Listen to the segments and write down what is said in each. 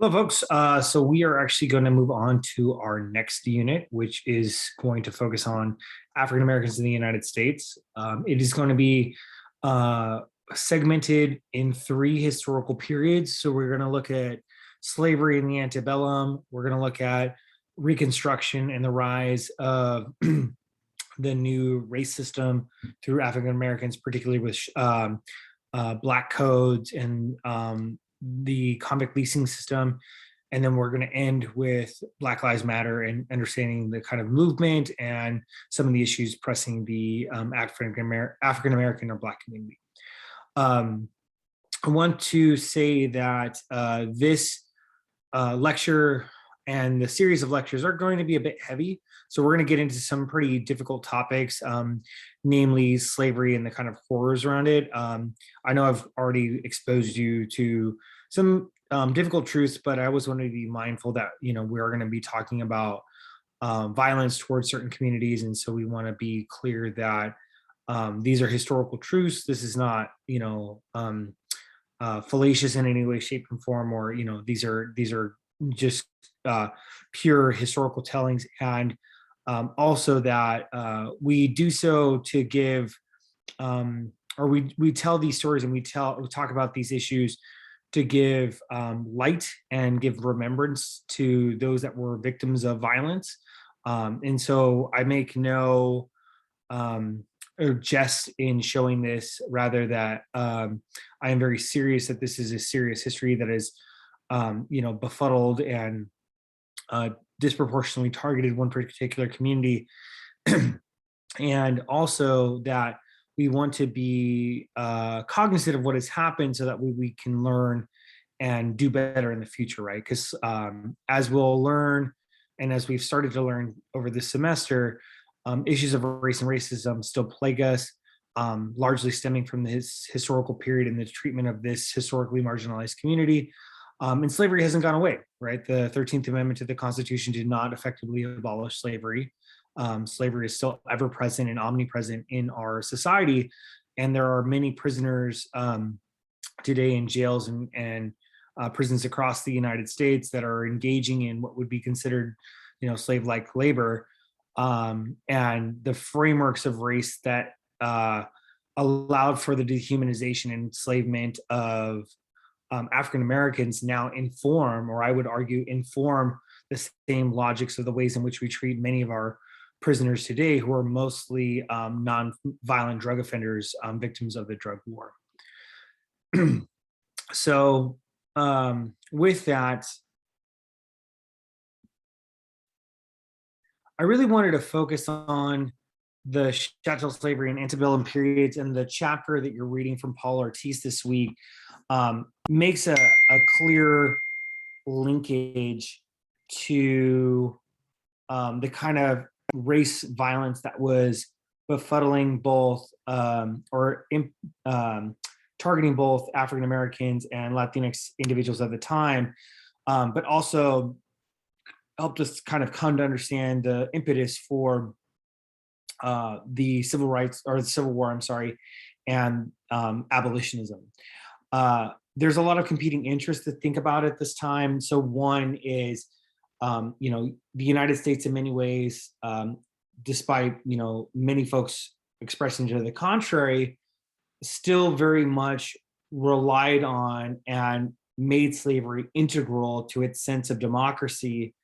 Hello, folks. So we are actually going to move on to our next unit, which is going to focus on African Americans in the United States. It is going to be uh, segmented in three historical periods. So we're going to look at slavery in the antebellum. We're going to look at Reconstruction and the rise of the new race system through African Americans, particularly with Black codes and the convict leasing system. And then we're going to end with Black Lives Matter and understanding the kind of movement and some of the issues pressing the African American or Black community. I want to say that this lecture and the series of lectures are going to be a bit heavy. So we're going to get into some pretty difficult topics, namely slavery and the kind of horrors around it. I know I've already exposed you to some difficult truths, but I always want to be mindful that, we are going to be talking about violence towards certain communities. And so we want to be clear that these are historical truths. This is not, fallacious in any way, shape, and form, or, these are just pure historical tellings. And also that we do so to give, or we tell these stories and we talk about these issues to give light and give remembrance to those that were victims of violence. And so I make no or jest in showing this, rather that I am very serious that this is a serious history that is, befuddled and disproportionately targeted one particular community. And also that we want to be cognizant of what has happened so that we can learn and do better in the future, right? Because as we'll learn, and as we've started to learn over this semester, issues of race and racism still plague us, largely stemming from this historical period and the treatment of this historically marginalized community. And slavery hasn't gone away, right? The 13th Amendment to the Constitution did not effectively abolish slavery. Slavery is still ever present and omnipresent in our society. And there are many prisoners today in jails and prisons across the United States that are engaging in what would be considered, slave-like labor. And the frameworks of race that allowed for the dehumanization and enslavement of African Americans now inform, or I would argue inform, the same logics of the ways in which we treat many of our prisoners today, who are mostly non-violent drug offenders, victims of the drug war. So with that, I really wanted to focus on the Chattel Slavery and Antebellum periods, and the chapter that you're reading from Paul Ortiz this week makes a clear linkage to the kind of race violence that was befuddling both targeting both African Americans and Latinx individuals at the time, but also helped us kind of come to understand the impetus for the civil rights, or the Civil War, I'm sorry, and abolitionism. There's a lot of competing interests to think about at this time. So one is, the United States in many ways, despite, many folks expressing to the contrary, still very much relied on and made slavery integral to its sense of democracy,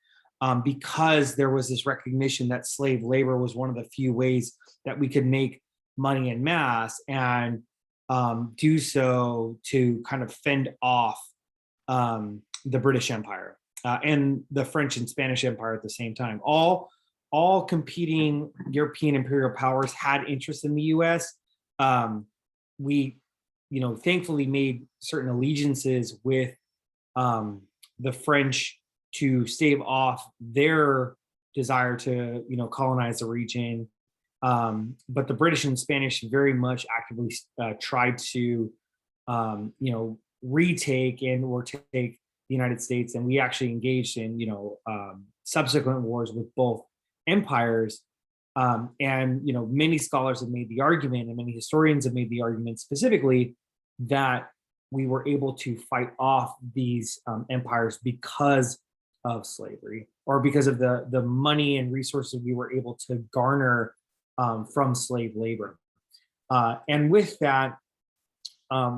because there was this recognition that slave labor was one of the few ways that we could make money en masse, and do so to kind of fend off the British Empire and the French and Spanish Empire at the same time. All competing European imperial powers had interest in the U.S. We, thankfully made certain allegiances with the French to stave off their desire to, colonize the region. But the British and Spanish very much actively tried to, retake and or take the United States. And we actually engaged in, subsequent wars with both empires. And, many scholars have made the argument, and many historians have made the argument specifically, that we were able to fight off these empires because of slavery, or because of the money and resources we were able to garner from slave labor. And with that,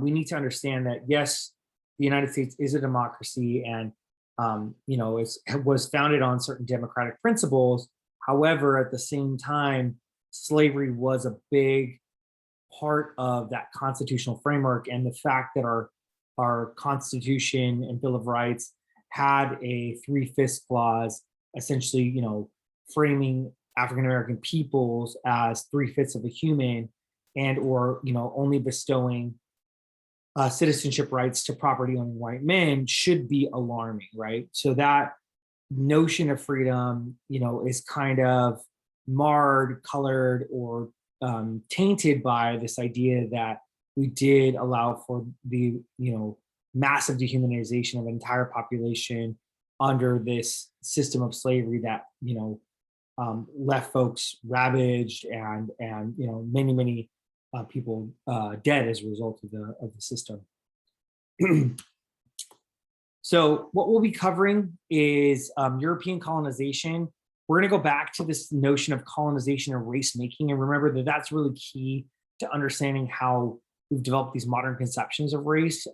we need to understand that, yes, the United States is a democracy, and was founded on certain democratic principles. However, at the same time, slavery was a big part of that constitutional framework, and the fact that our Constitution and Bill of Rights had a 3/5 clause, essentially, framing African American peoples as 3/5 of a human, and or only bestowing citizenship rights to property owning white men, should be alarming, right? So that notion of freedom, is kind of marred, colored, or tainted by this idea that we did allow for the massive dehumanization of an entire population under this system of slavery that left folks ravaged, and many people dead as a result of the system. So what we'll be covering is European colonization. We're going to go back to this notion of colonization and race making, and remember that that's really key to understanding how we've developed these modern conceptions of race.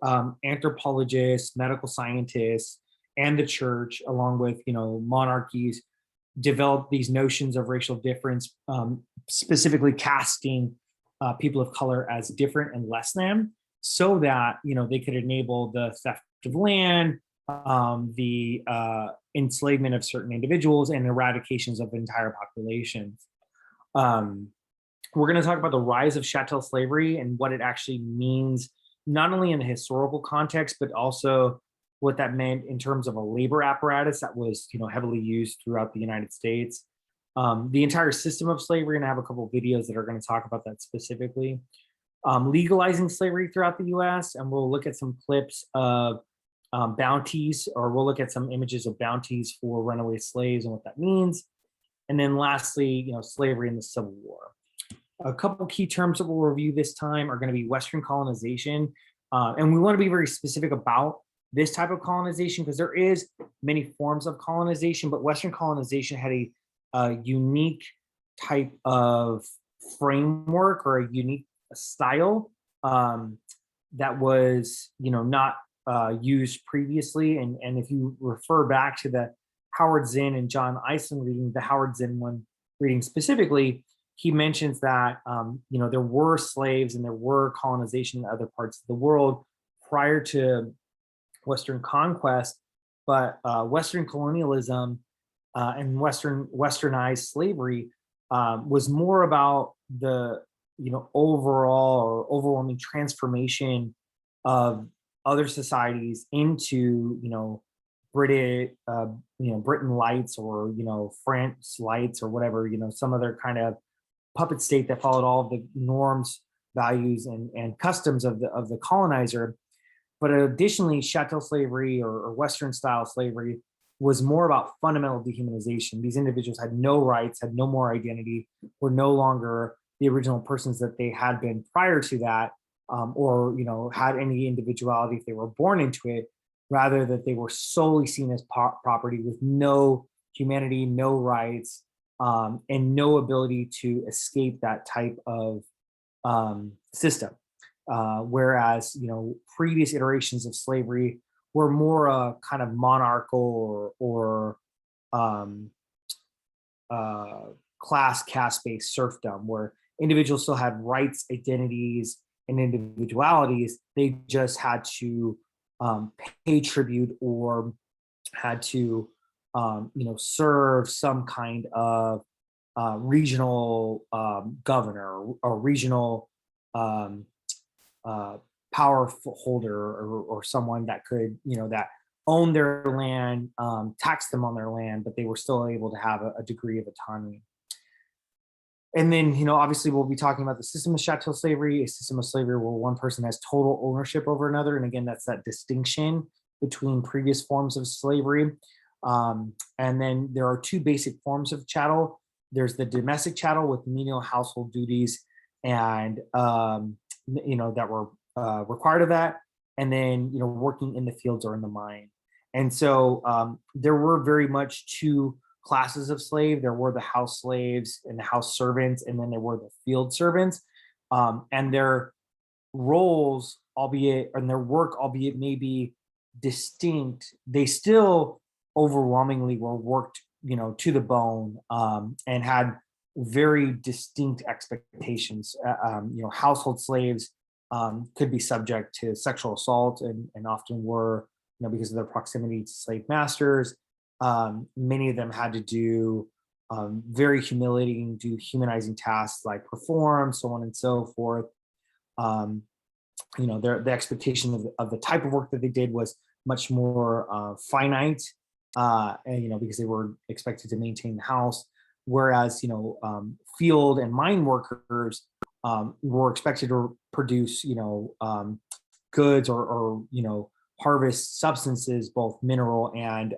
Anthropologists, medical scientists, and the church, along with monarchies, developed these notions of racial difference, specifically casting people of color as different and less than, so that they could enable the theft of land, the enslavement of certain individuals, and eradications of entire populations. We're going to talk about the rise of chattel slavery and what it actually means, not only in the historical context, but also what that meant in terms of a labor apparatus that was heavily used throughout the United States. The entire system of slavery, and I have a couple of videos that are going to talk about that specifically. Legalizing slavery throughout the US, and we'll look at some clips of bounties, or we'll look at some images of bounties for runaway slaves and what that means. And then lastly, slavery in the Civil War. A couple key terms that we'll review this time are going to be Western colonization. And we want to be very specific about this type of colonization because there is many forms of colonization, but Western colonization had a unique type of framework, or a unique style that was, not used previously. And if you refer back to the Howard Zinn and John Iceland reading, the Howard Zinn one reading specifically, he mentions that there were slaves and there were colonization in other parts of the world prior to Western conquest, but Western colonialism and westernized slavery was more about the overall or overwhelming transformation of other societies into Britain lights, or France lights, or whatever, some other kind of puppet state that followed all of the norms, values, and customs of the colonizer. But additionally, chattel slavery, or Western style slavery, was more about fundamental dehumanization. These individuals had no rights, had no more identity, were no longer the original persons that they had been prior to that, or had any individuality if they were born into it. Rather, that they were solely seen as property with no humanity, no rights, and no ability to escape that type of system. Whereas previous iterations of slavery were more a kind of monarchical or class caste-based serfdom, where individuals still had rights, identities, and individualities. They just had to pay tribute, or had to serve some kind of regional governor, or regional power holder, or someone that could that owned their land, taxed them on their land, but they were still able to have a degree of autonomy. And then, obviously, we'll be talking about the system of chattel slavery, a system of slavery where one person has total ownership over another. And again, that's that distinction between previous forms of slavery. And then there are two basic forms of chattel. There's the domestic chattel with menial household duties, and that were required of that. and then, working in the fields or in the mine. And so there were very much two classes of slave. There were the house slaves and the house servants, and then there were the field servants. And their roles, albeit, and their work, albeit maybe distinct, they still overwhelmingly were worked, to the bone, and had very distinct expectations. Household slaves could be subject to sexual assault, and often were, because of their proximity to slave masters. Many of them had to do very humiliating, humanizing tasks like perform, so on and so forth. The expectation of the type of work that they did was much more finite, and because they were expected to maintain the house, whereas field and mine workers were expected to produce goods, or harvest substances, both mineral and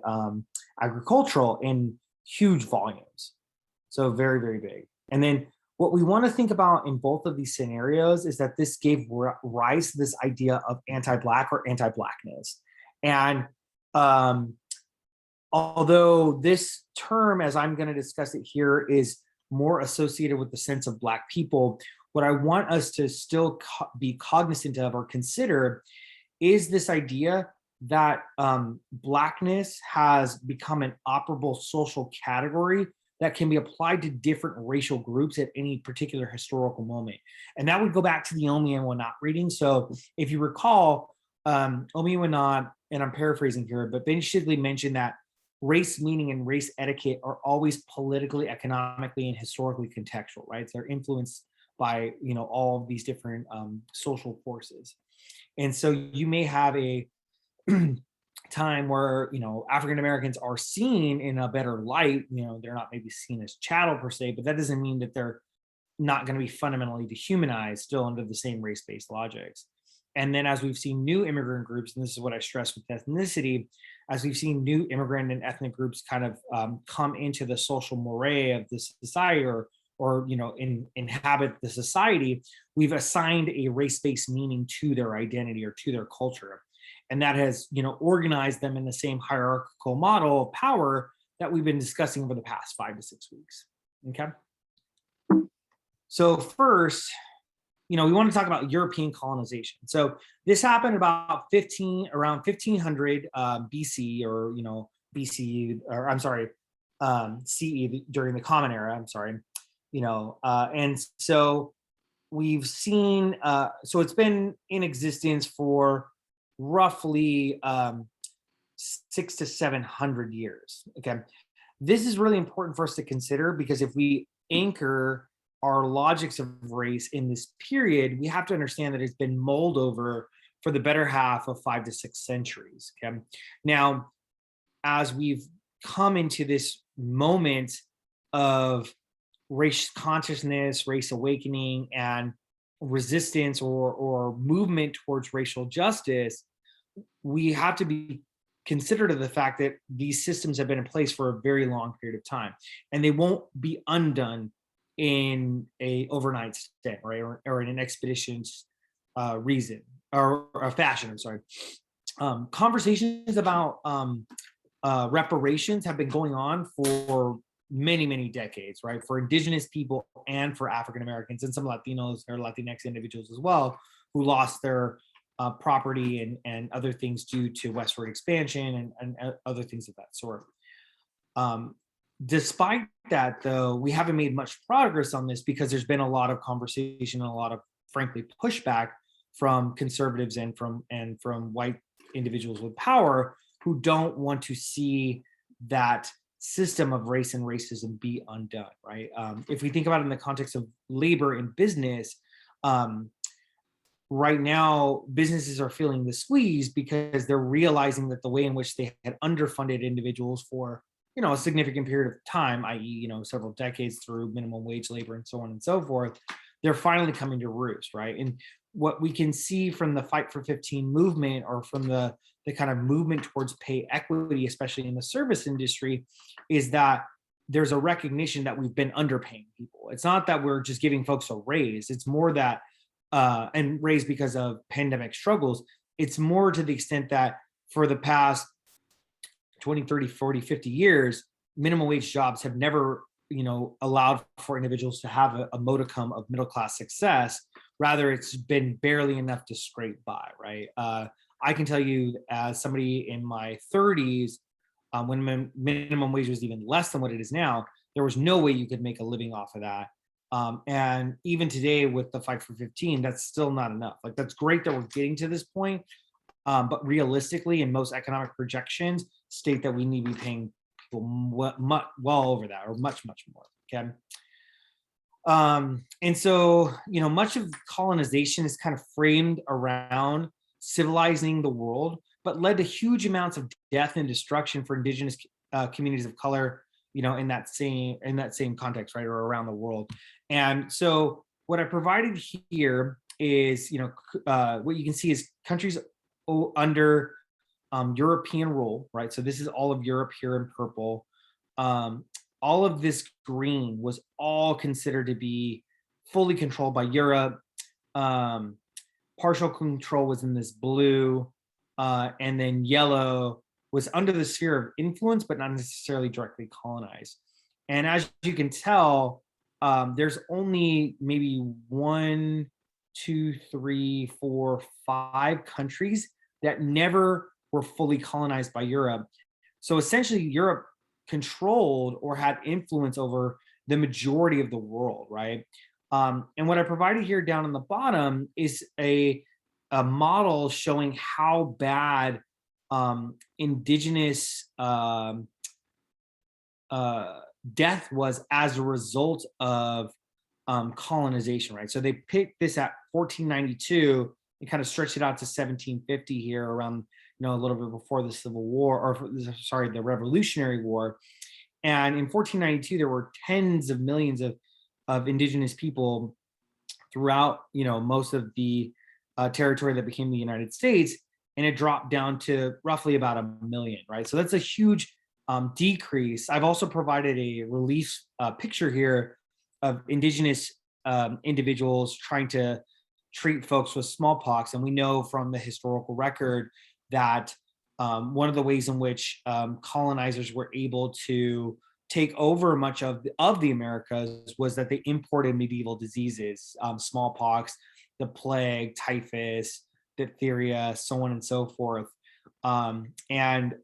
agricultural, in huge volumes. So very, very big. And then what we want to think about in both of these scenarios is that this gave rise to this idea of anti-Black or anti-Blackness. And although this term, as I'm going to discuss it here, is more associated with the sense of Black people, what I want us to still be cognizant of or consider is this idea that Blackness has become an operable social category that can be applied to different racial groups at any particular historical moment. And that would go back to the Omi and Wanat reading. So if you recall, Omi and Wanat, and I'm paraphrasing here, but Ben Shidley mentioned that race meaning and race etiquette are always politically, economically, and historically contextual, right? So they're influenced by, all of these different social forces. And so you may have a time where, African Americans are seen in a better light. They're not maybe seen as chattel per se, but that doesn't mean that they're not going to be fundamentally dehumanized, still under the same race-based logics. And then as we've seen new immigrant groups, and this is what I stress with ethnicity, as we've seen new immigrant and ethnic groups kind of come into the social moray of the society, or inhabit the society, we've assigned a race-based meaning to their identity or to their culture. And that has, organized them in the same hierarchical model of power that we've been discussing over the past 5 to 6 weeks. Okay. So first, we want to talk about European colonization. So this happened around 1500 BC, or BC, or I'm sorry, CE, during the Common Era. I'm sorry, and so we've seen. So it's been in existence for roughly 600 to 700 years. Okay, this is really important for us to consider, because if we anchor our logics of race in this period, we have to understand that it's been mulled over for the better half of 5 to 6 centuries. Okay, now as we've come into this moment of race consciousness, race awakening, and resistance or movement towards racial justice, we have to be considerate of the fact that these systems have been in place for a very long period of time, and they won't be undone in a overnight stint, right, or in an expedition's reason or a fashion. I'm sorry. Conversations about reparations have been going on for many, many decades, right? For Indigenous people and for African Americans, and some Latinos or Latinx individuals as well, who lost their property and other things due to westward expansion and other things of that sort. Despite that, though, we haven't made much progress on this, because there's been a lot of conversation and a lot of, frankly, pushback from conservatives and from white individuals with power, who don't want to see that system of race and racism be undone, right? If we think about it in the context of labor and business, right now businesses are feeling the squeeze, because they're realizing that the way in which they had underfunded individuals for a significant period of time, i.e., several decades, through minimum wage labor and so on and so forth, they're finally coming to roost, right? And what we can see from the Fight for 15 movement, or from the kind of movement towards pay equity, especially in the service industry, is that there's a recognition that we've been underpaying people. It's not that we're just giving folks a raise. It's more that, and raise because of pandemic struggles, it's more to the extent that for the past 20, 30, 40, 50 years, minimum wage jobs have never, allowed for individuals to have a modicum of middle-class success. Rather, it's been barely enough to scrape by, right? I can tell you, as somebody in my 30s, when minimum wage was even less than what it is now, there was no way you could make a living off of that. And even today with the Fight for 15, that's still not enough. Like, that's great that we're getting to this point, but realistically, in most economic projections, state that we need to be paying people well over that, or much, much more. Okay. And so, much of colonization is kind of framed around civilizing the world, but led to huge amounts of death and destruction for indigenous communities of color, in that same context, right, or around the world. And so, what I provided here is, what you can see is countries under European rule, right? So this is all of Europe here in purple. All of this green was all considered to be fully controlled by Europe. Partial control was in this blue, and then yellow was under the sphere of influence, but not necessarily directly colonized. And as you can tell, there's only maybe 1, 2, 3, 4, 5 countries that never were fully colonized by Europe. So essentially, Europe controlled or had influence over the majority of the world, right? And what I provided here down on the bottom is a model showing how bad indigenous death was as a result of colonization, right? So they picked this at 1492 and kind of stretched it out to 1750 here, around, a little bit before the Civil War, or sorry, the Revolutionary War. And in 1492, there were tens of millions of indigenous people throughout, most of the territory that became the United States, and it dropped down to roughly about 1 million, right? So that's a huge decrease. I've also provided a relief picture here of indigenous individuals trying to treat folks with smallpox, and we know from the historical record that one of the ways in which colonizers were able to take over much of the Americas was that they imported medieval diseases, smallpox, the plague, typhus, diphtheria, so on and so forth. And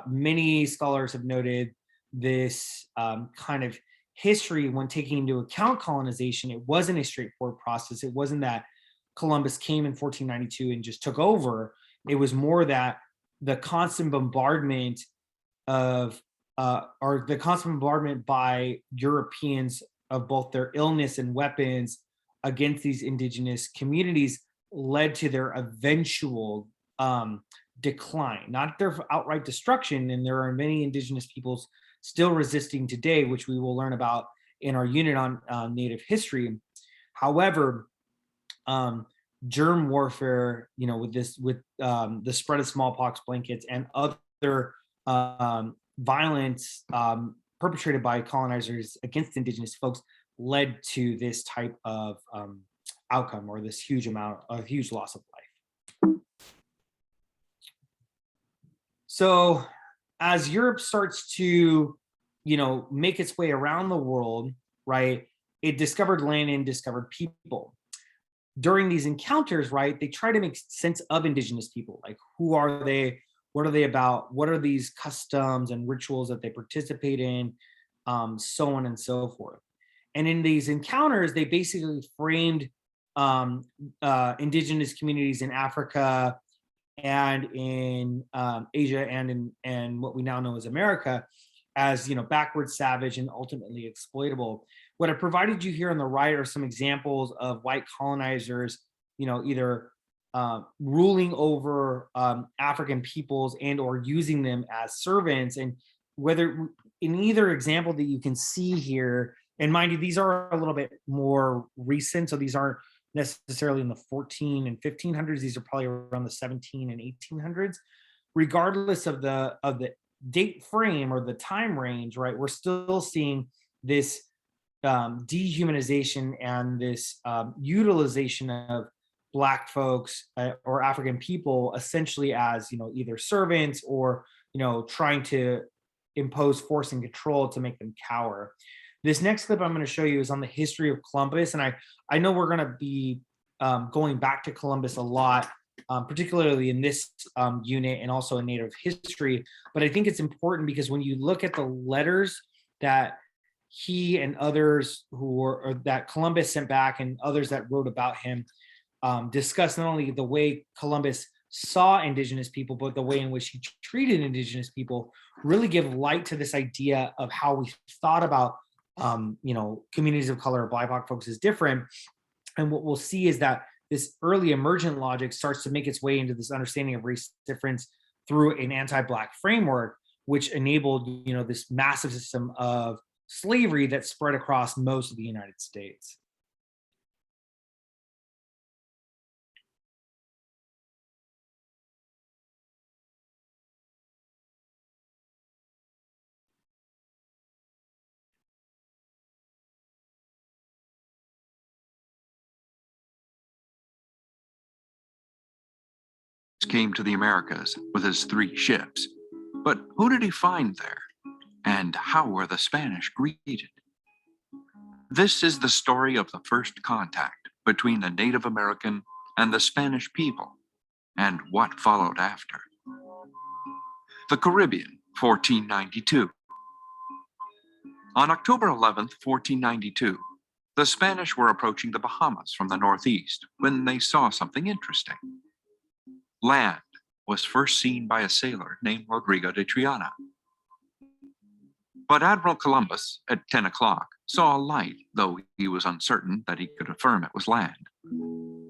many scholars have noted this kind of history when taking into account colonization. It wasn't a straightforward process. It wasn't that Columbus came in 1492 and just took over. It was more that the constant bombardment of or the constant bombardment by Europeans of both their illness and weapons against these indigenous communities led to their eventual decline, not their outright destruction. And there are many indigenous peoples still resisting today, which we will learn about in our unit on Native history. However, germ warfare, with the spread of smallpox blankets and other violence perpetrated by colonizers against indigenous folks, led to this type of outcome, or this huge loss of life. So as Europe starts to, make its way around the world, right, it discovered land and discovered people. During these encounters, right, they try to make sense of indigenous people. Like, who are they? What are they about? What are these customs and rituals that they participate in? So on and so forth. And in these encounters, they basically framed indigenous communities in Africa and in Asia and in what we now know as America as, backward, savage, and ultimately exploitable. What I provided you here on the right are some examples of white colonizers, either ruling over African peoples and or using them as servants. And whether in either example that you can see here, and mind you, these are a little bit more recent, so these aren't necessarily in the 14 and 1500s. These are probably around the 17 and 1800s. Regardless of the date frame or the time range, right, we're still seeing this dehumanization and this utilization Black folks or African people essentially as, either servants or, trying to impose force and control to make them cower. This next clip I'm going to show you is on the history of Columbus. And I know we're going to be going back to Columbus a lot, particularly in this unit and also in Native history. But I think it's important because when you look at the letters that he and others or that Columbus sent back and others that wrote about him, discuss not only the way Columbus saw indigenous people, but the way in which he treated indigenous people, really give light to this idea of how we thought about communities of color or BIPOC folks is different. And what we'll see is that this early emergent logic starts to make its way into this understanding of race difference through an anti-Black framework, which enabled, this massive system of slavery that spread across most of the United States. Came to the Americas with his 3 ships. But who did he find there? And how were the Spanish greeted? This is the story of the first contact between the Native American and the Spanish people, and what followed after. The Caribbean, 1492. On October 11th, 1492, the Spanish were approaching the Bahamas from the northeast when they saw something interesting. Land was first seen by a sailor named Rodrigo de Triana. But Admiral Columbus, at 10 o'clock, saw a light, though he was uncertain that he could affirm it was land.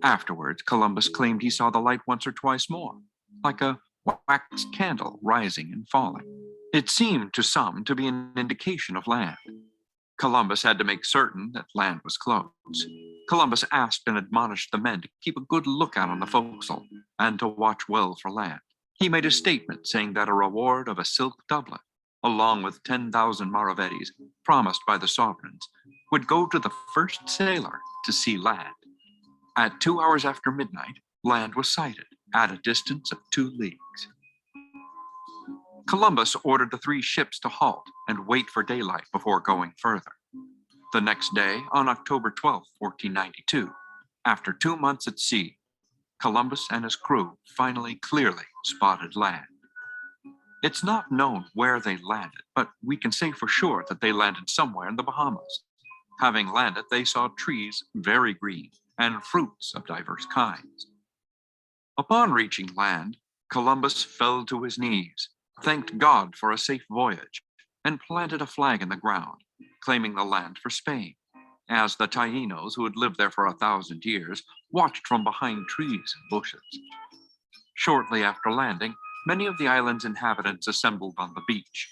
Afterwards, Columbus claimed he saw the light once or twice more, like a wax candle rising and falling. It seemed to some to be an indication of land. Columbus had to make certain that land was close. Columbus asked and admonished the men to keep a good lookout on the forecastle and to watch well for land. He made a statement saying that a reward of a silk doublet, along with 10,000 maravedis promised by the sovereigns, would go to the first sailor to see land. At 2 hours after midnight, land was sighted at a distance of 2 leagues. Columbus ordered the 3 ships to halt and wait for daylight before going further. The next day, on October 12, 1492, after 2 months at sea, Columbus and his crew finally clearly spotted land. It's not known where they landed, but we can say for sure that they landed somewhere in the Bahamas. Having landed, they saw trees very green and fruits of diverse kinds. Upon reaching land, Columbus fell to his knees, thanked God for a safe voyage, and planted a flag in the ground, claiming the land for Spain, as the Tainos, who had lived there for 1,000 years, watched from behind trees and bushes. Shortly after landing, many of the island's inhabitants assembled on the beach.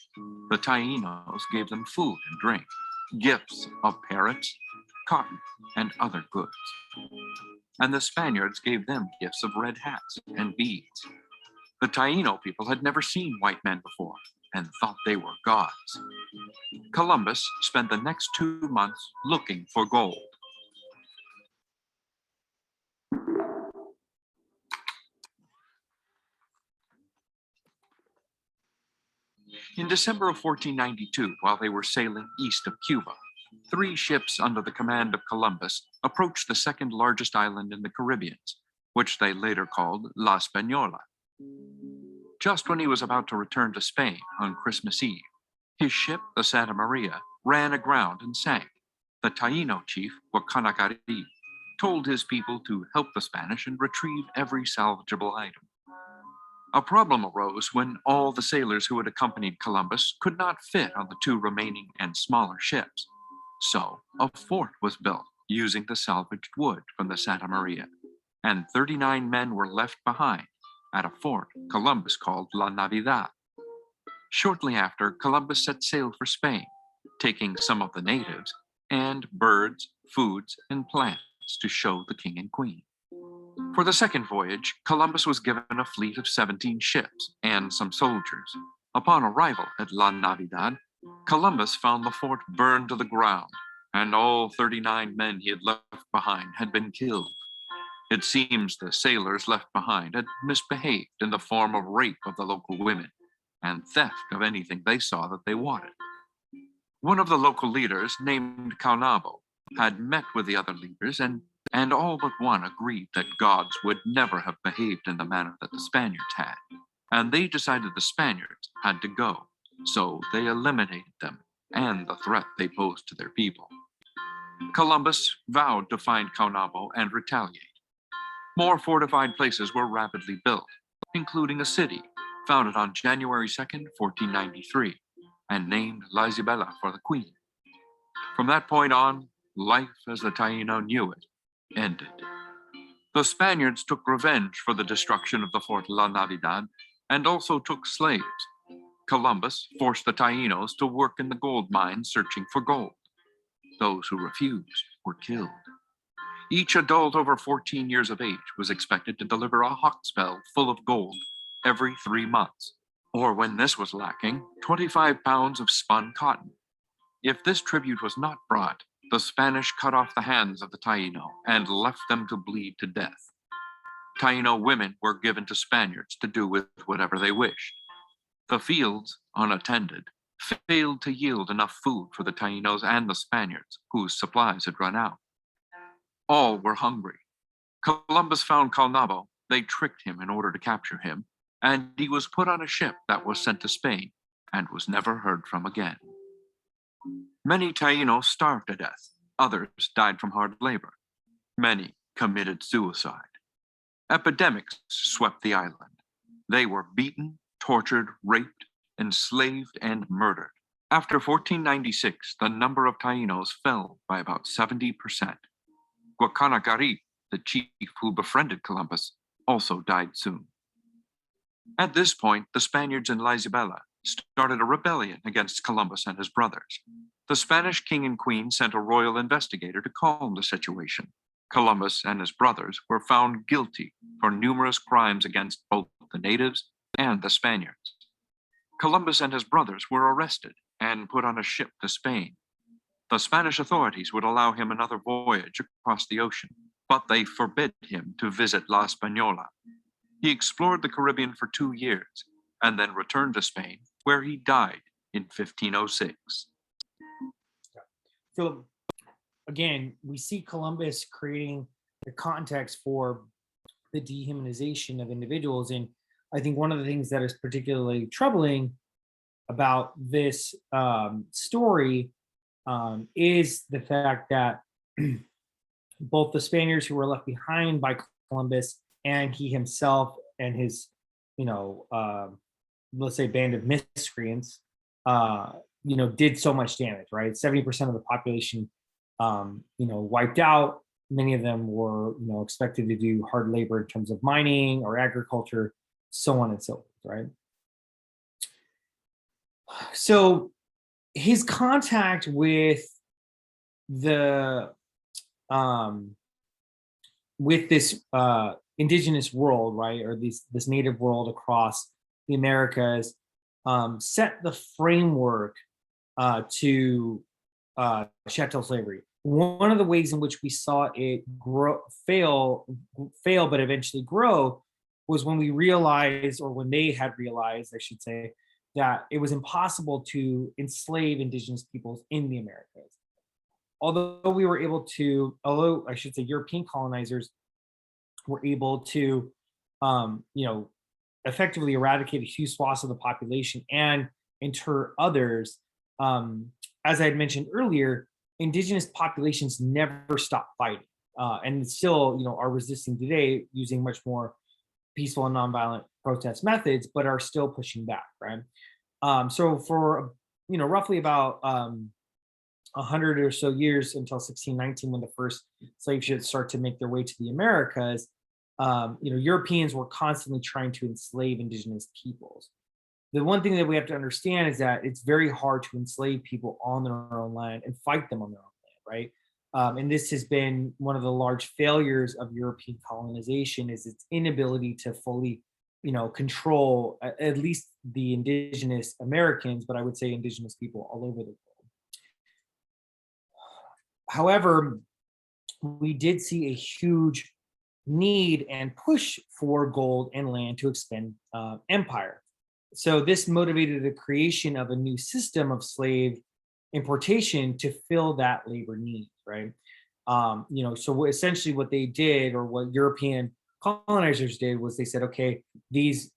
The Tainos gave them food and drink, gifts of parrots, cotton, and other goods. And the Spaniards gave them gifts of red hats and beads. The Taino people had never seen white men before and thought they were gods. Columbus spent the next 2 months looking for gold. In December of 1492, while they were sailing east of Cuba, 3 ships under the command of Columbus approached the second largest island in the Caribbean, which they later called La Española. Just when he was about to return to Spain on Christmas Eve, his ship, the Santa Maria, ran aground and sank. The Taino chief, Wakanakari, told his people to help the Spanish and retrieve every salvageable item. A problem arose when all the sailors who had accompanied Columbus could not fit on the 2 remaining and smaller ships. So a fort was built using the salvaged wood from the Santa Maria, and 39 men were left behind at a fort Columbus called La Navidad. Shortly after, Columbus set sail for Spain, taking some of the natives and birds, foods, and plants to show the king and queen. For the second voyage, Columbus was given a fleet of 17 ships and some soldiers. Upon arrival at La Navidad, Columbus found the fort burned to the ground, and all 39 men he had left behind had been killed. It seems the sailors left behind had misbehaved in the form of rape of the local women and theft of anything they saw that they wanted. One of the local leaders, named Caonabo, had met with the other leaders, and all but one agreed that gods would never have behaved in the manner that the Spaniards had, and they decided the Spaniards had to go, so they eliminated them and the threat they posed to their people. Columbus vowed to find Caonabo and retaliate. More fortified places were rapidly built, including a city founded on January 2nd, 1493, and named La Isabella for the queen. From that point on, life as the Taino knew it ended. The Spaniards took revenge for the destruction of the Fort La Navidad and also took slaves. Columbus forced the Taínos to work in the gold mines searching for gold. Those who refused were killed. Each adult over 14 years of age was expected to deliver a hawksbill full of gold every 3 months, or when this was lacking, 25 pounds of spun cotton. If this tribute was not brought, the Spanish cut off the hands of the Taino and left them to bleed to death. Taino women were given to Spaniards to do with whatever they wished. The fields, unattended, failed to yield enough food for the Taínos and the Spaniards, whose supplies had run out. All were hungry. Columbus found Caonabo. They tricked him in order to capture him, and he was put on a ship that was sent to Spain and was never heard from again. Many Taínos starved to death. Others died from hard labor. Many committed suicide. Epidemics swept the island. They were beaten, tortured, raped, enslaved, and murdered. After 1496, the number of Taínos fell by about 70%. Guacanagari, the chief who befriended Columbus, also died soon. At this point, the Spaniards in La Isabella started a rebellion against Columbus and his brothers. The Spanish king and queen sent a royal investigator to calm the situation. Columbus and his brothers were found guilty for numerous crimes against both the natives and the Spaniards. Columbus and his brothers were arrested and put on a ship to Spain. The Spanish authorities would allow him another voyage across the ocean, but they forbid him to visit La Española. He explored the Caribbean for 2 years and then returned to Spain, where he died in 1506. So again, we see Columbus creating the context for the dehumanization of individuals. And I think one of the things that is particularly troubling about this story is the fact that both the Spaniards who were left behind by Columbus and he himself and his, let's say band of miscreants, did so much damage, right? 70% of the population, wiped out. Many of them were, expected to do hard labor in terms of mining or agriculture, so on and so forth, right? So his contact with the with this indigenous world, right, or this native world across the Americas, set the framework to chattel slavery. One of the ways in which we saw it fail, but eventually grow, was when we realized, or when they had realized, I should say, that it was impossible to enslave indigenous peoples in the Americas. Although I should say European colonizers were able to, effectively eradicate a huge swath of the population and inter others. As I had mentioned earlier, indigenous populations never stopped fighting, and still, are resisting today using much more peaceful and nonviolent protest methods, but are still pushing back, right? So for roughly about 100 or so years, until 1619, when the first slave ships start to make their way to the Americas, Europeans were constantly trying to enslave indigenous peoples. The one thing that we have to understand is that it's very hard to enslave people on their own land and fight them on their own land, right? And this has been one of the large failures of European colonization, is its inability to fully, control at least the indigenous Americans, but I would say indigenous people all over the world. However, we did see a huge need and push for gold and land to expand empire. So this motivated the creation of a new system of slave importation to fill that labor need, right? So essentially what they did, or what European colonizers did, was they said, okay, these,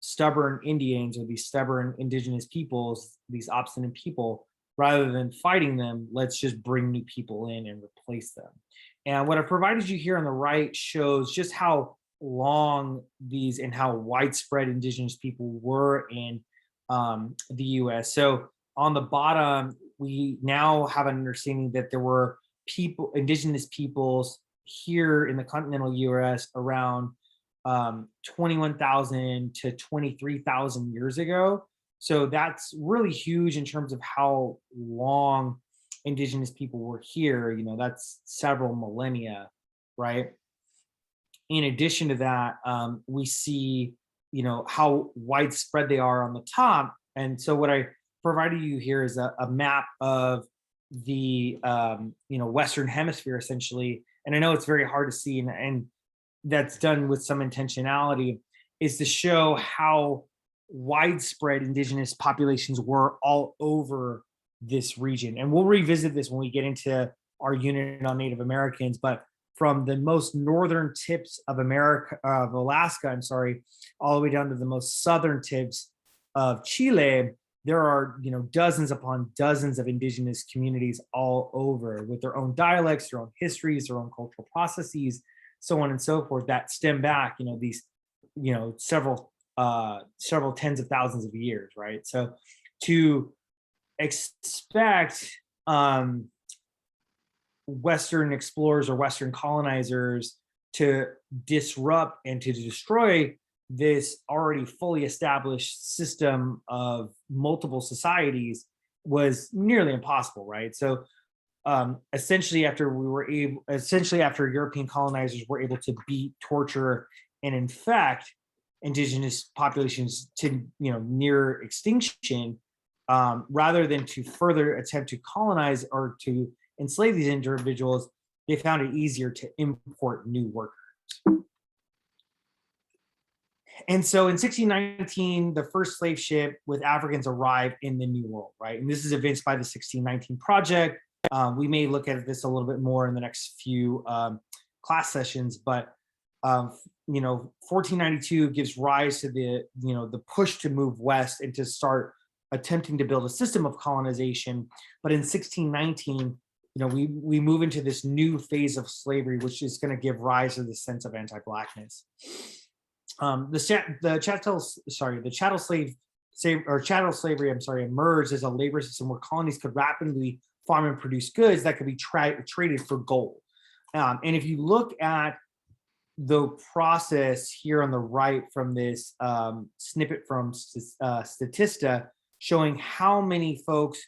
stubborn Indians, or these stubborn indigenous peoples, these obstinate people, rather than fighting them, let's just bring new people in and replace them. And what I've provided you here on the right shows just how long these and how widespread indigenous people were in the US. So on the bottom, we now have an understanding that there were indigenous peoples here in the continental US around 21,000 to 23,000 years ago. So that's really huge in terms of how long indigenous people were here. That's several millennia, right? In addition to that, we see, how widespread they are on the top. And so what I provided you here is a map of the, Western hemisphere, essentially. And I know it's very hard to see, and that's done with some intentionality, is to show how widespread indigenous populations were all over this region. And we'll revisit this when we get into our unit on Native Americans, but from the most northern tips of Alaska, all the way down to the most southern tips of Chile, there are, dozens upon dozens of indigenous communities all over, with their own dialects, their own histories, their own cultural processes, so on and so forth, that stem back, these, several tens of thousands of years, right? So to expect Western explorers or Western colonizers to disrupt and to destroy this already fully established system of multiple societies was nearly impossible, right? So essentially after European colonizers were able to beat, torture, and infect indigenous populations to near extinction, rather than to further attempt to colonize or to enslave these individuals, they found it easier to import new workers. And so in 1619, the first slave ship with Africans arrived in the New World, right? And this is evinced by the 1619 Project. We may look at this a little bit more in the next few class sessions, but 1492 gives rise to the push to move west and to start attempting to build a system of colonization. But in 1619, we move into this new phase of slavery, which is going to give rise to the sense of anti-blackness. The chattel slavery, emerged as a labor system where colonies could rapidly farm and produce goods that could be traded for gold. And if you look at the process here on the right from this snippet from Statista, showing how many folks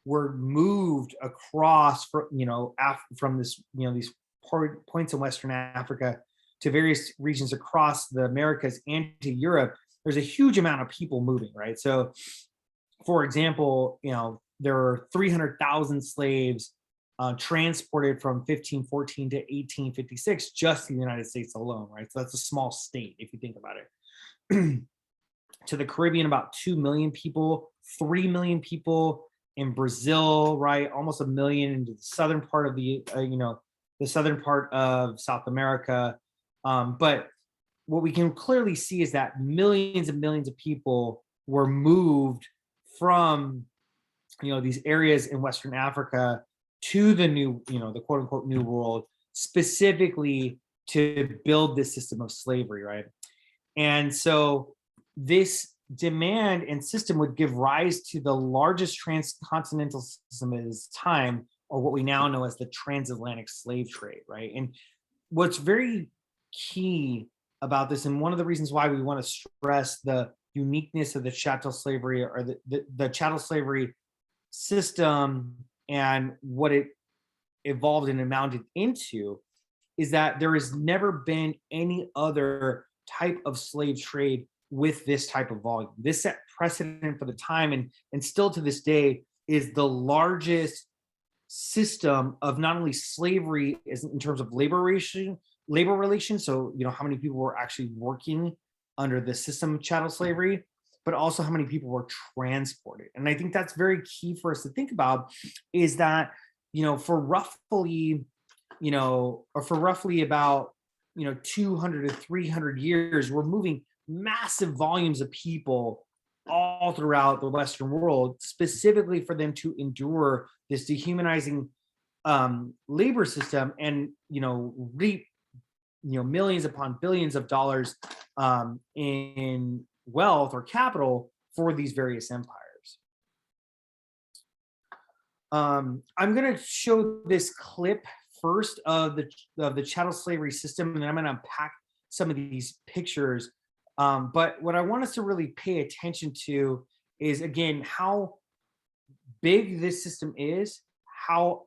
were moved across from this, these points in Western Africa to various regions across the Americas and to Europe, there's a huge amount of people moving, right? So, for example, there were 300,000 slaves transported from 1514 to 1856 just to the United States alone, right? So that's a small state if you think about it. To the Caribbean, about 2 million people, 3 million people in Brazil, right? Almost a million into the southern part of the southern part of South America. But what we can clearly see is that millions and millions of people were moved from these areas in Western Africa to the new, the quote unquote new world, specifically to build this system of slavery, right? And so this demand and system would give rise to the largest transcontinental system at its time, or what we now know as the transatlantic slave trade, right? And what's very key about this, and one of the reasons why we want to stress the uniqueness of the chattel slavery, or the chattel slavery system and what it evolved and amounted into, is that there has never been any other type of slave trade with this type of volume. This set precedent for the time, and still to this day is the largest system of not only slavery as in terms of liberation, labor relations. So, how many people were actually working under the system of chattel slavery, but also how many people were transported. And I think that's very key for us to think about, is that, for roughly, or for roughly about, 200 to 300 years, we're moving massive volumes of people all throughout the Western world, specifically for them to endure this dehumanizing labor system and, reap, millions upon billions of dollars in wealth or capital for these various empires. I'm going to show this clip first of the chattel slavery system, and then I'm going to unpack some of these pictures. But what I want us to really pay attention to is, again, how big this system is, how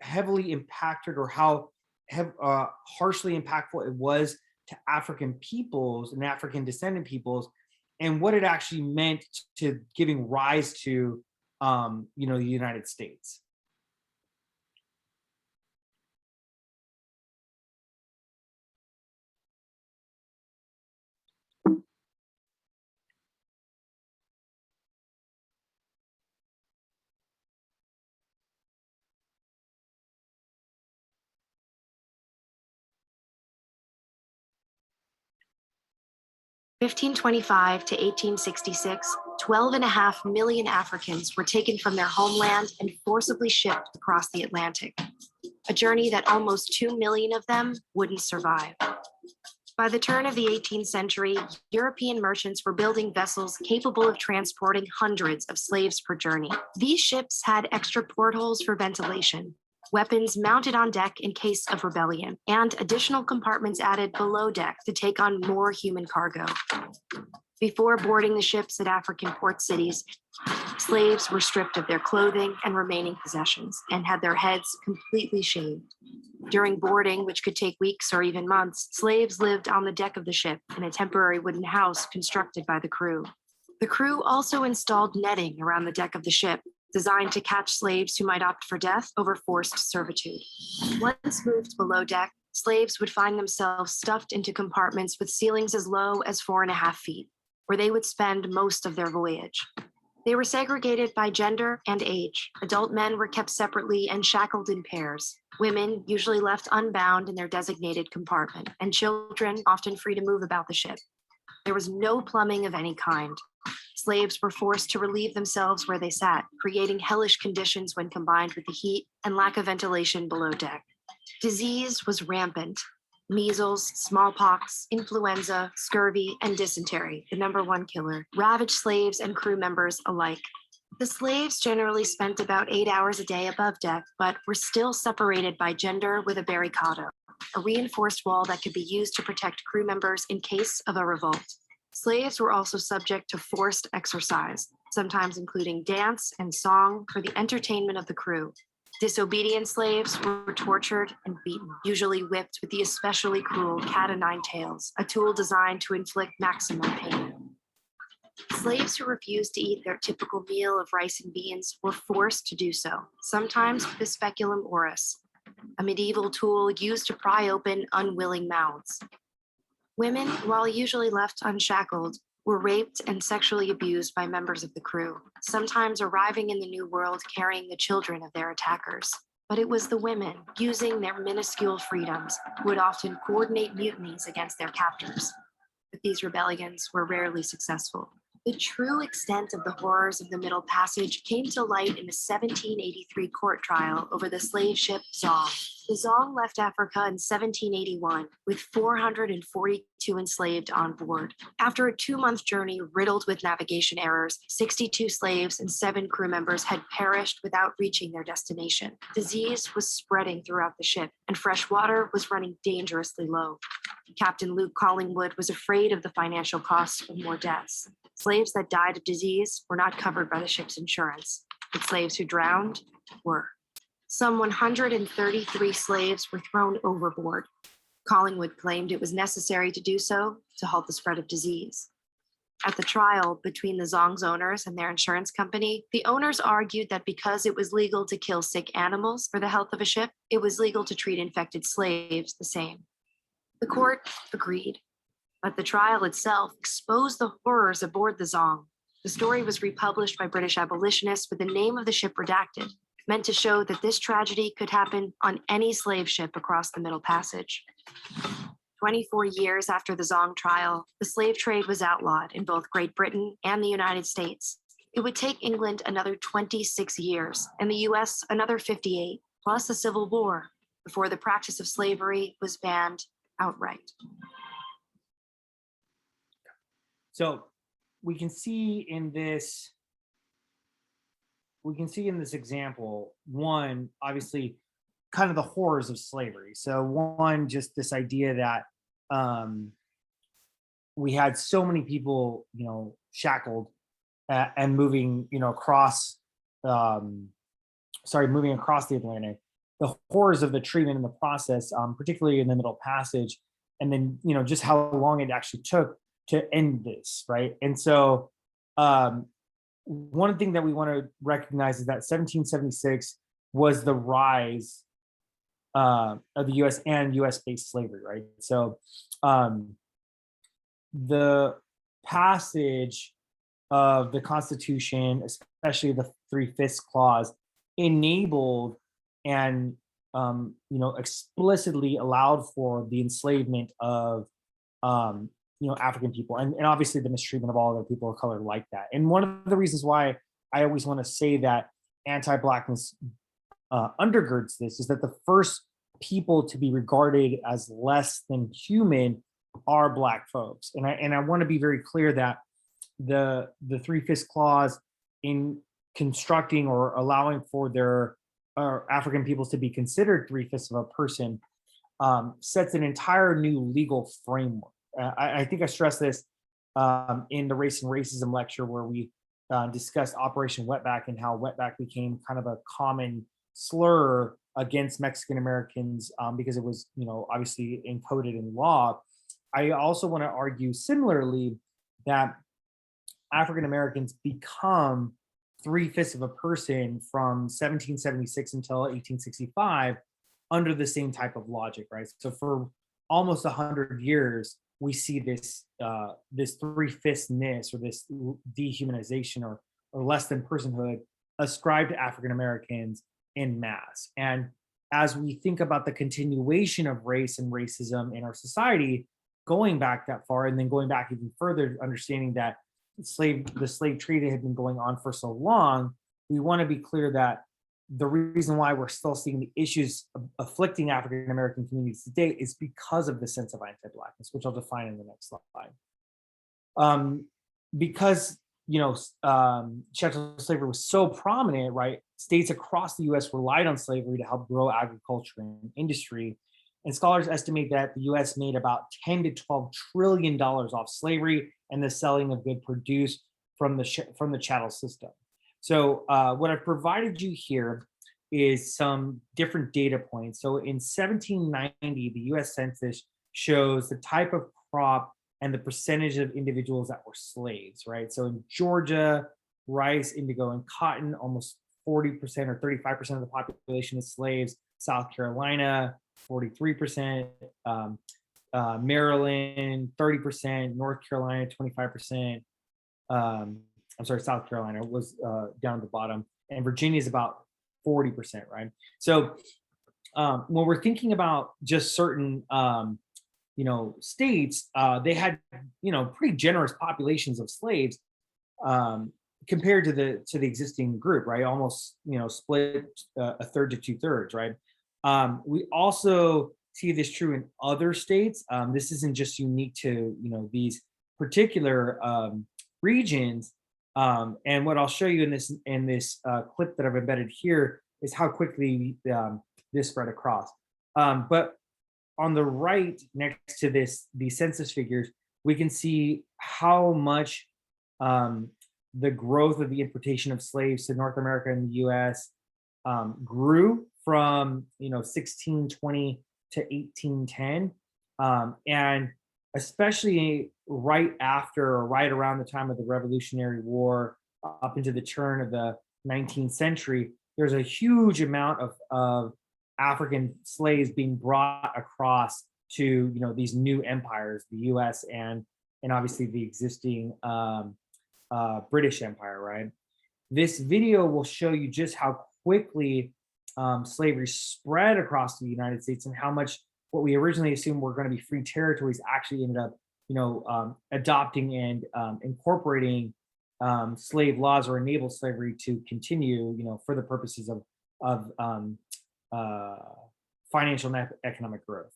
heavily impacted or how harshly impactful it was to African peoples and African descendant peoples, and what it actually meant to giving rise to, the United States. (1525 to 1866), 12.5 million Africans were taken from their homeland and forcibly shipped across the Atlantic, a journey that almost 2 million of them wouldn't survive. By the turn of the 18th century, European merchants were building vessels capable of transporting hundreds of slaves per journey. These ships had extra portholes for ventilation, weapons mounted on deck in case of rebellion, and additional compartments added below deck to take on more human cargo. Before boarding the ships at African port cities, slaves were stripped of their clothing and remaining possessions and had their heads completely shaved. During boarding, which could take weeks or even months, slaves lived on the deck of the ship in a temporary wooden house constructed by the crew. The crew also installed netting around the deck of the ship, designed to catch slaves who might opt for death over forced servitude. Once moved below deck, slaves would find themselves stuffed into compartments with ceilings as low as 4.5 feet, where they would spend most of their voyage. They were segregated by gender and age. Adult men were kept separately and shackled in pairs. Women usually left unbound in their designated compartment, and children often free to move about the ship. There was no plumbing of any kind. Slaves were forced to relieve themselves where they sat, creating hellish conditions when combined with the heat and lack of ventilation below deck. Disease was rampant. Measles, smallpox, influenza, scurvy, and dysentery, the #1 killer, ravaged slaves and crew members alike. The slaves generally spent about 8 hours a day above deck, but were still separated by gender with a barricado, a reinforced wall that could be used to protect crew members in case of a revolt. Slaves were also subject to forced exercise, sometimes including dance and song for the entertainment of the crew. Disobedient slaves were tortured and beaten, usually whipped with the especially cruel cat-o'-nine-tails, a tool designed to inflict maximum pain. Slaves who refused to eat their typical meal of rice and beans were forced to do so, sometimes with the speculum oris, a medieval tool used to pry open unwilling mouths. Women, while usually left unshackled, were raped and sexually abused by members of the crew, sometimes arriving in the New World carrying the children of their attackers. But it was the women, using their minuscule freedoms, who would often coordinate mutinies against their captors. But these rebellions were rarely successful. The true extent of the horrors of the Middle Passage came to light in a 1783 court trial over the slave ship Zong. The Zong left Africa in 1781 with 442 enslaved on board. After a 2-month journey riddled with navigation errors, 62 slaves and 7 crew members had perished without reaching their destination. Disease was spreading throughout the ship, and fresh water was running dangerously low. Captain Luke Collingwood was afraid of the financial costs of more deaths. Slaves that died of disease were not covered by the ship's insurance, but slaves who drowned were. Some 133 slaves were thrown overboard. Collingwood claimed it was necessary to do so to halt the spread of disease. At the trial between the Zong's owners and their insurance company, the owners argued that because it was legal to kill sick animals for the health of a ship, it was legal to treat infected slaves the same. The court agreed, but the trial itself exposed the horrors aboard the Zong. The story was republished by British abolitionists with the name of the ship redacted, meant to show that this tragedy could happen on any slave ship across the Middle Passage. 24 years after the Zong trial, the slave trade was outlawed in both Great Britain and the United States. It would take England another 26 years and the US another 58, plus a civil war, before the practice of slavery was banned outright. So we can see in this example, one, obviously, kind of the horrors of slavery. So one, just this idea that we had so many people, shackled and moving, across, moving across the Atlantic. The horrors of the treatment in the process, particularly in the Middle Passage, and then just how long it actually took to end this, right? And so one thing that we want to recognize is that 1776 was the rise of the U.S. and U.S.-based slavery, right? So the passage of the Constitution, especially the 3/5 clause, enabled and explicitly allowed for the enslavement of African people, and obviously the mistreatment of all other people of color like that. And one of the reasons why I always want to say that anti-Blackness undergirds this is that the first people to be regarded as less than human are Black folks. And I want to be very clear that the 3/5 clause in constructing or allowing for their African peoples to be considered 3/5 of a person sets an entire new legal framework. I think I stressed this in the Race and Racism lecture where we discussed Operation Wetback and how wetback became kind of a common slur against Mexican Americans because it was, obviously encoded in law. I also want to argue similarly that African Americans become 3/5 of a person from 1776 until 1865 under the same type of logic, right? So for almost 100 years, we see this 3/5ness or this dehumanization or less than personhood ascribed to African Americans en masse. And as we think about the continuation of race and racism in our society, going back that far and then going back even further, understanding that the slave trade had been going on for so long, we want to be clear that the reason why we're still seeing the issues afflicting African American communities today is because of the sense of anti-Blackness, which I'll define in the next slide. Because chattel slavery was so prominent, right? States across the U.S. relied on slavery to help grow agriculture and industry, and scholars estimate that the U.S. made about $10 to $12 trillion off slavery and the selling of goods produced from the chattel system. So what I've provided you here is some different data points. So in 1790, the US Census shows the type of crop and the percentage of individuals that were slaves, right? So in Georgia, rice, indigo, and cotton, almost 40% or 35% of the population is slaves. South Carolina, 43%, Maryland, 30%, North Carolina, 25%. I'm sorry, South Carolina was down at the bottom, and Virginia is about 40%, right? So when we're thinking about just certain, states, they had, pretty generous populations of slaves compared to the existing group, right? Almost, split a third to 2/3, right? We also see this true in other states. This isn't just unique to, these particular regions. And what I'll show you in this clip that I've embedded here is how quickly this spread across. But on the right, next to the census figures, we can see how much the growth of the importation of slaves to North America and the U.S. Grew from 1620 to 1810, and especially right after or right around the time of the Revolutionary War, up into the turn of the 19th century, there's a huge amount of African slaves being brought across to these new empires, the U.S. and obviously the existing British Empire, right? This video will show you just how quickly slavery spread across the United States and how much what we originally assumed were going to be free territories actually ended up, adopting and incorporating slave laws or enabled slavery to continue, for the purposes of financial and economic growth.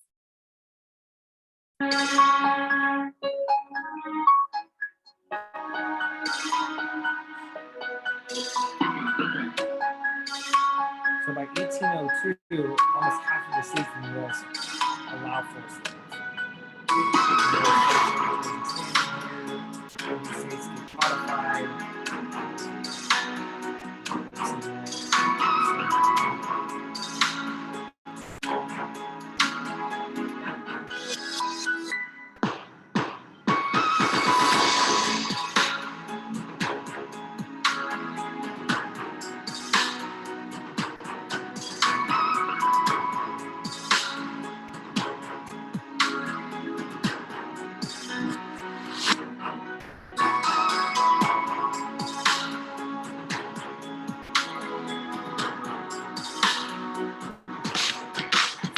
So by 1802, almost half of the states in the U.S. allow for slaves. States get codified.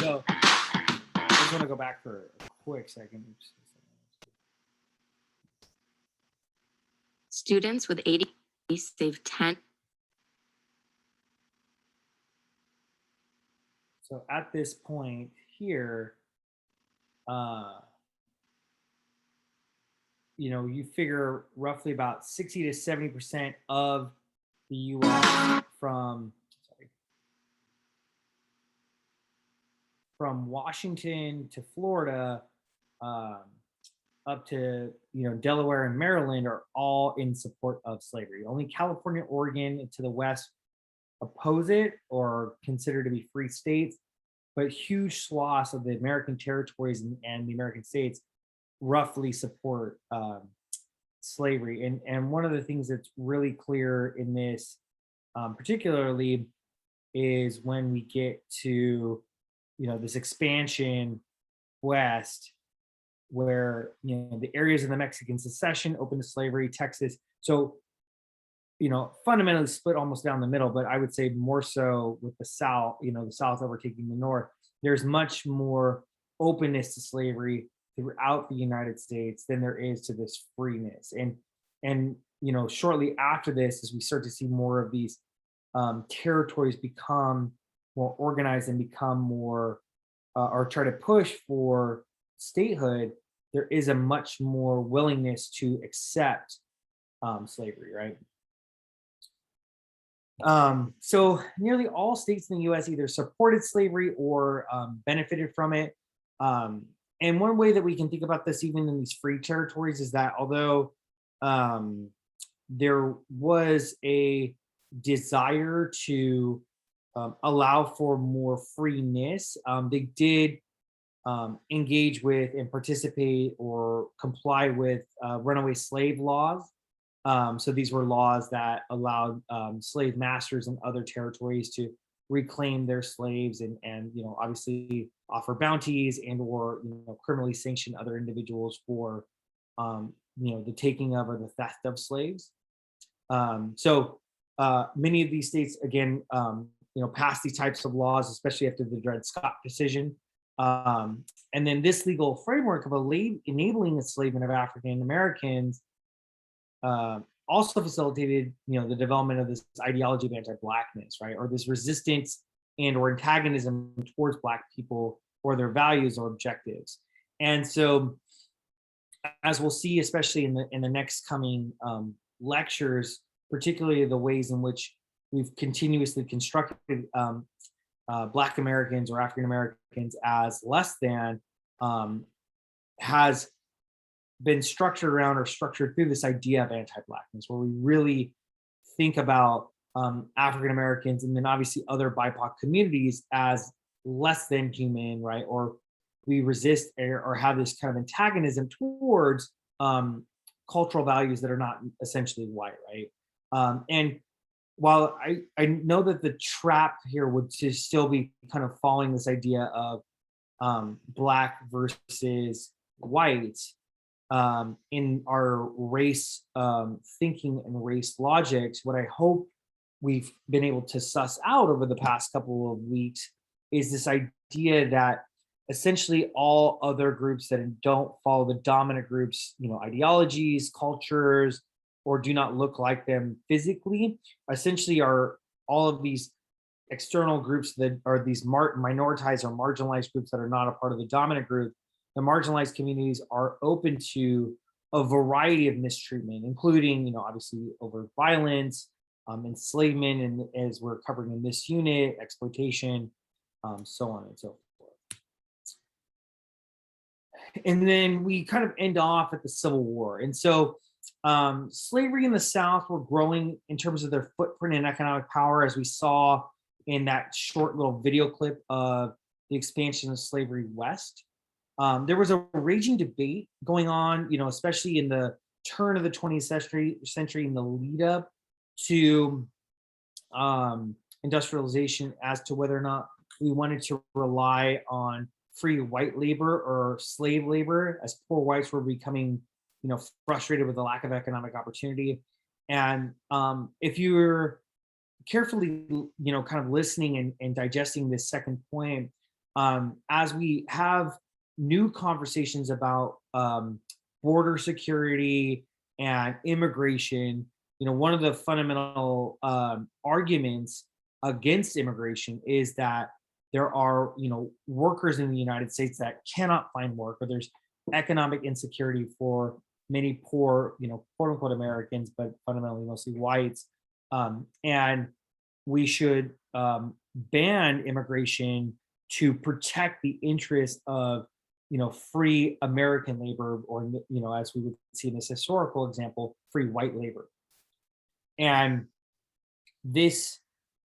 So I just want to go back for a quick second. Students with 80 save 10. So at this point here, you figure roughly about 60 to 70% of the U.S. from Washington to Florida, up to Delaware and Maryland are all in support of slavery. Only California, Oregon, and to the west oppose it or consider to be free states, but huge swaths of the American territories and the American states roughly support slavery. And one of the things that's really clear in this, particularly, is when we get to this expansion west, where the areas of the Mexican secession open to slavery, Texas. So fundamentally split almost down the middle, but I would say more so with the South, the South overtaking the North. There's much more openness to slavery throughout the United States than there is to this freeness. And shortly after this, as we start to see more of these territories become more organized and become more, or try to push for statehood, there is a much more willingness to accept slavery, right? So nearly all states in the U.S. either supported slavery or benefited from it. And one way that we can think about this, even in these free territories, is that although there was a desire to allow for more freeness, they did engage with and participate or comply with runaway slave laws. So these were laws that allowed slave masters in other territories to reclaim their slaves and obviously offer bounties and or criminally sanction other individuals for the taking of or the theft of slaves. So many of these states again passed these types of laws, especially after the Dred Scott decision. And then this legal framework of enabling enslavement of African Americans also facilitated, the development of this ideology of anti-Blackness, right, or this resistance and or antagonism towards Black people or their values or objectives. And so, as we'll see, especially in the next coming lectures, particularly the ways in which we've continuously constructed Black Americans or African Americans as less than, has been structured around or structured through this idea of anti-Blackness, where we really think about African Americans and then obviously other BIPOC communities as less than human, right? Or we resist or have this kind of antagonism towards cultural values that are not essentially white, right? And while I know that the trap here would just still be kind of following this idea of Black versus white in our race thinking and race logics. What I hope we've been able to suss out over the past couple of weeks is this idea that essentially all other groups that don't follow the dominant groups, ideologies, cultures, or do not look like them physically, essentially are all of these external groups that are these minoritized or marginalized groups that are not a part of the dominant group. The marginalized communities are open to a variety of mistreatment, including, obviously overt violence, enslavement, and as we're covering in this unit, exploitation, so on and so forth. And then we kind of end off at the Civil War. And so slavery in the South were growing in terms of their footprint and economic power, as we saw in that short little video clip of the expansion of slavery west. There was a raging debate going on, especially in the turn of the 20th century in the lead up to industrialization, as to whether or not we wanted to rely on free white labor or slave labor, as poor whites were becoming, frustrated with the lack of economic opportunity. And if you're carefully, kind of listening and digesting this second point, as we have new conversations about border security and immigration, one of the fundamental arguments against immigration is that there are, workers in the United States that cannot find work, or there's economic insecurity for many poor, quote unquote Americans, but fundamentally mostly whites. And we should ban immigration to protect the interest of, free American labor, or, as we would see in this historical example, free white labor. And this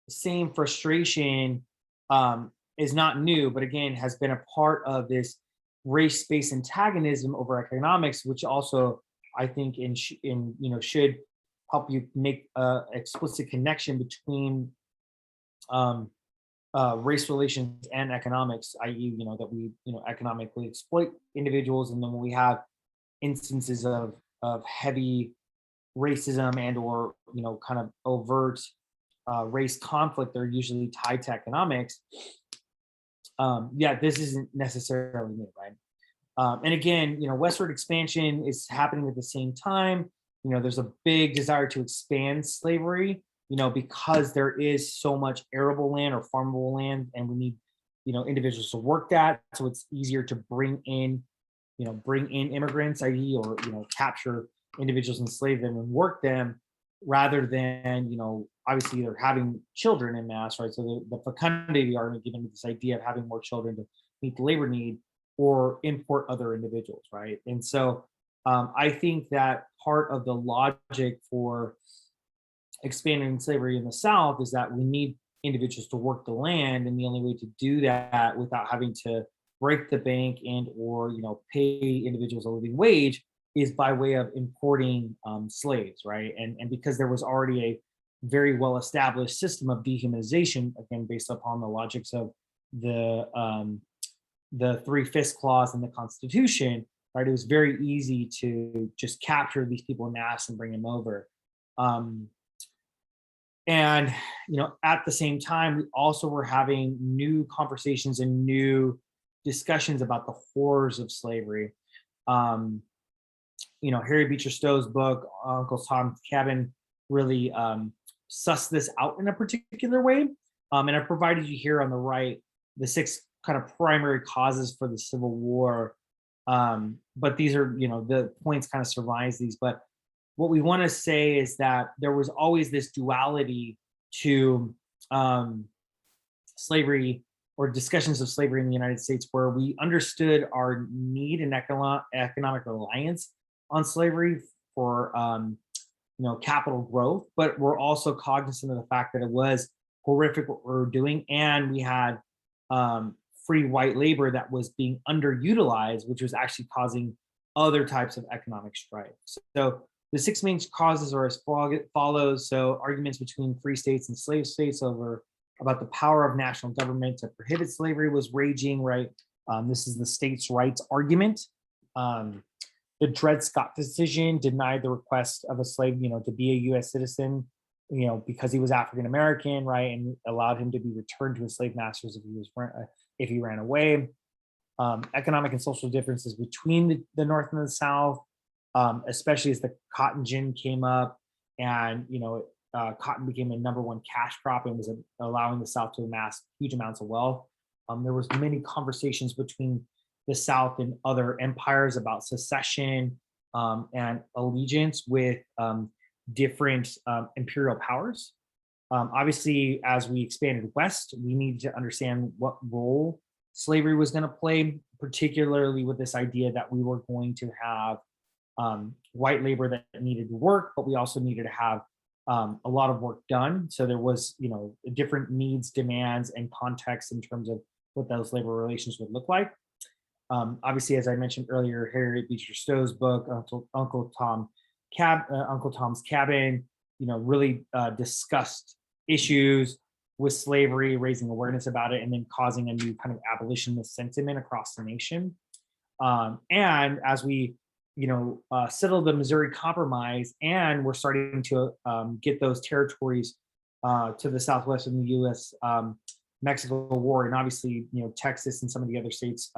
same frustration is not new, but again, has been a part of this race-based antagonism over economics, which also I think should help you make an explicit connection between race relations and economics, i.e., that we economically exploit individuals, and then when we have instances of heavy racism and or kind of overt race conflict, they're usually tied to economics. This isn't necessarily new, right? And again, westward expansion is happening at the same time. There's a big desire to expand slavery, because there is so much arable land or farmable land, and we need, individuals to work that. So it's easier to bring in immigrants, i.e., or, capture individuals, enslave them and work them, rather than, obviously they're having children in mass, right? So the fecundity argument given this idea of having more children to meet the labor need, or import other individuals, right? And so I think that part of the logic for expanding slavery in the South is that we need individuals to work the land, and the only way to do that without having to break the bank and or pay individuals a living wage is by way of importing slaves, right? And because there was already a very well established system of dehumanization, again based upon the logics of the 3/5 clause in the Constitution, right? It was very easy to just capture these people in mass and bring them over. And at the same time, we also were having new conversations and new discussions about the horrors of slavery. Harry Beecher Stowe's book, Uncle Tom's Cabin, really sussed this out in a particular way. And I provided you here on the right the 6 kind of primary causes for the Civil War. But these are, the points kind of surmise these. But what we want to say is that there was always this duality to slavery, or discussions of slavery in the United States, where we understood our need and economic reliance on slavery for capital growth, but we're also cognizant of the fact that it was horrific what we were doing, and we had free white labor that was being underutilized, which was actually causing other types of economic strife. So the 6 main causes are as follows. So arguments between free states and slave states about the power of national government to prohibit slavery was raging, right? This is the states' rights argument. The Dred Scott decision denied the request of a slave, to be a U.S. citizen, because he was African American, right, and allowed him to be returned to his slave masters if he ran away. Economic and social differences between the North and the South, especially as the cotton gin came up, and cotton became the #1 cash crop and was allowing the South to amass huge amounts of wealth. There was many conversations between the South and other empires about secession and allegiance with different imperial powers. Obviously, as we expanded west, we needed to understand what role slavery was going to play, particularly with this idea that we were going to have white labor that needed to work, but we also needed to have a lot of work done. So there was, different needs, demands, and context in terms of what those labor relations would look like. Obviously, as I mentioned earlier, Harriet Beecher Stowe's book, Uncle Tom's Cabin, really discussed issues with slavery, raising awareness about it, and then causing a new kind of abolitionist sentiment across the nation. And as we, settled the Missouri Compromise, and we're starting to get those territories to the southwest of the U.S. Mexico War, and obviously, Texas and some of the other states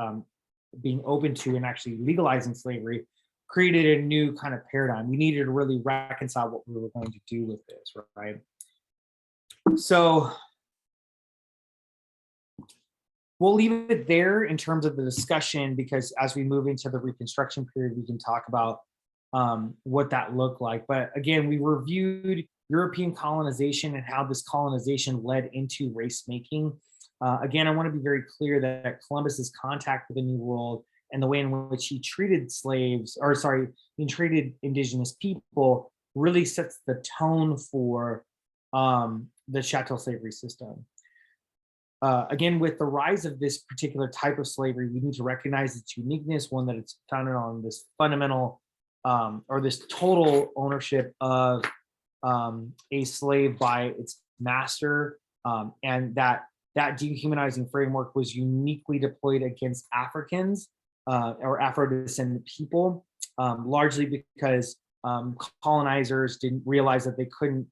being open to and actually legalizing slavery, created a new kind of paradigm. We needed to really reconcile what we were going to do with this, right? So we'll leave it there in terms of the discussion, because as we move into the Reconstruction period, we can talk about what that looked like. But again, we reviewed European colonization and how this colonization led into race making. Again, I want to be very clear that Columbus's contact with the New World and the way in which he treated he treated indigenous people really sets the tone for the chattel slavery system. Again, with the rise of this particular type of slavery, we need to recognize its uniqueness, one that it's founded on this fundamental or this total ownership of a slave by its master, and that dehumanizing framework was uniquely deployed against Africans or Afro-descendant people, largely because colonizers didn't realize that they couldn't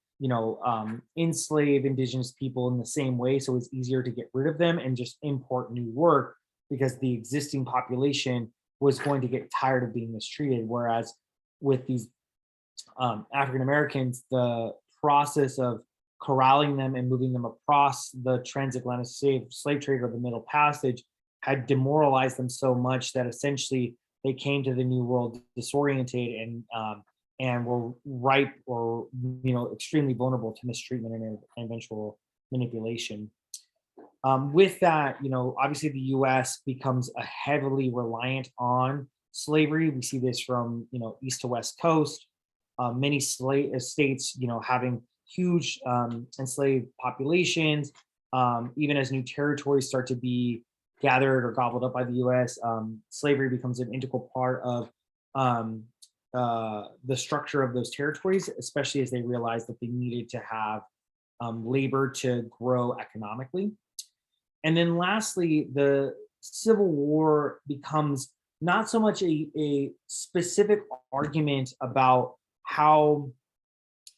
enslave indigenous people in the same way. So it's easier to get rid of them and just import new work, because the existing population was going to get tired of being mistreated. Whereas with these African Americans, the process of corralling them and moving them across the transatlantic slave trade or the Middle Passage had demoralized them so much that essentially they came to the New World disoriented and were ripe or extremely vulnerable to mistreatment and eventual manipulation. With that, obviously the U.S. becomes a heavily reliant on slavery. We see this from east to west coast. Many states, having huge enslaved populations. Even as new territories start to be gathered or gobbled up by the U.S., slavery becomes an integral part of the structure of those territories, especially as they realized that they needed to have labor to grow economically. And then lastly, the Civil War becomes not so much a specific argument about how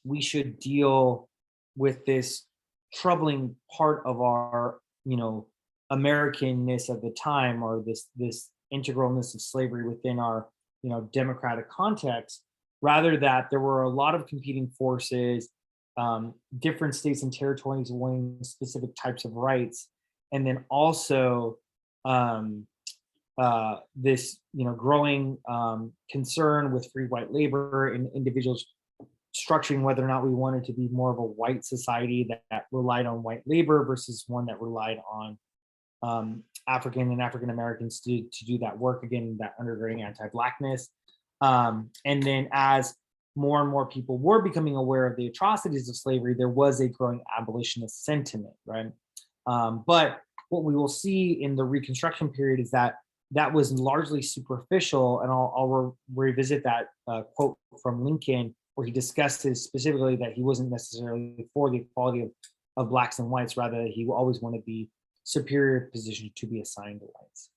we should deal with this troubling part of our, Americanness of the time, or this integralness of slavery within our, democratic context. Rather that there were a lot of competing forces, different states and territories wanting specific types of rights, and then also this, growing concern with free white labor and individuals structuring whether or not we wanted to be more of a white society that relied on white labor versus one that relied on African and African Americans to do that work, again, that undergirding anti-Blackness. And then as more and more people were becoming aware of the atrocities of slavery, there was a growing abolitionist sentiment, right? But what we will see in the Reconstruction period is that was largely superficial, and I'll revisit that quote from Lincoln, where he discusses specifically that he wasn't necessarily for the equality of blacks and whites, rather he always wanted the superior position to be assigned to whites.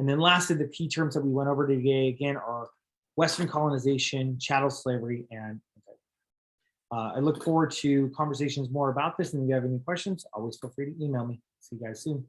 And then lastly, the key terms that we went over today again are Western colonization, chattel slavery, and I look forward to conversations more about this. And if you have any questions, always feel free to email me. See you guys soon.